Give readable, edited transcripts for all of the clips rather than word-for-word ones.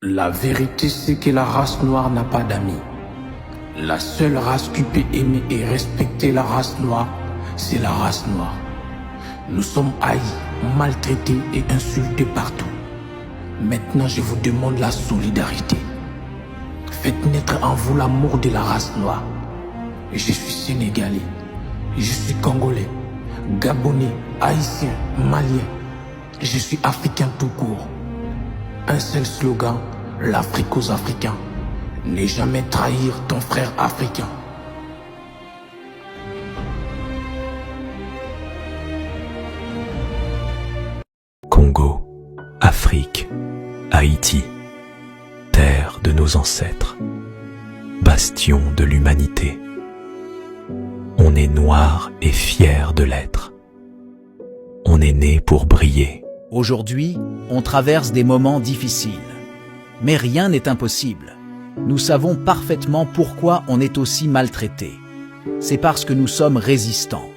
La vérité, c'est que la race noire n'a pas d'amis. La seule race qui peut aimer et respecter la race noire, c'est la race noire. Nous sommes haïs, maltraités et insultés partout. Maintenant, je vous demande la solidarité. Faites naître en vous l'amour de la race noire. Je suis sénégalais, je suis congolais, gabonais, haïtien, malien. Je suis africain tout court. Un seul slogan, l'Afrique aux Africains. Ne jamais trahir ton frère africain. Congo, Afrique, Haïti, terre de nos ancêtres, bastion de l'humanité. On est noir et fier de l'être. On est né pour briller. Aujourd'hui, on traverse des moments difficiles. Mais rien n'est impossible. Nous savons parfaitement pourquoi on est aussi maltraité. C'est parce que nous sommes résistants.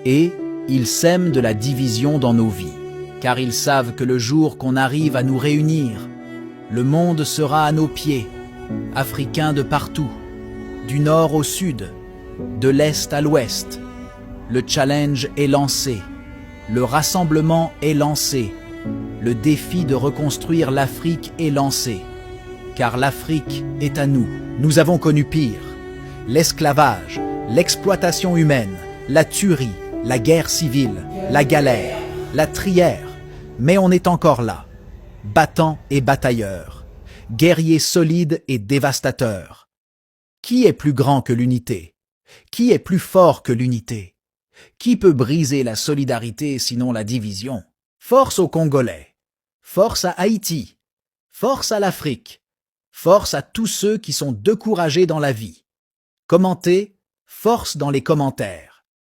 Et ils sèment de la division dans nos vies. Car ils savent que le jour qu'on arrive à nous réunir, le monde sera à nos pieds, Africains de partout, du nord au sud, de l'est à l'ouest. Le challenge est lancé. Le rassemblement est lancé. Le défi de reconstruire l'Afrique est lancé. Car l'Afrique est à nous. Nous avons connu pire. L'esclavage, l'exploitation humaine, la tuerie, la guerre civile, la galère, la trière. Mais on est encore là, battants et batailleurs, guerriers solides et dévastateurs. Qui est plus grand que l'unité? Qui est plus fort que l'unité? Qui peut briser la solidarité sinon la division? Force aux Congolais, force à Haïti, force à l'Afrique, force à tous ceux qui sont découragés dans la vie. Commentez, force dans les commentaires.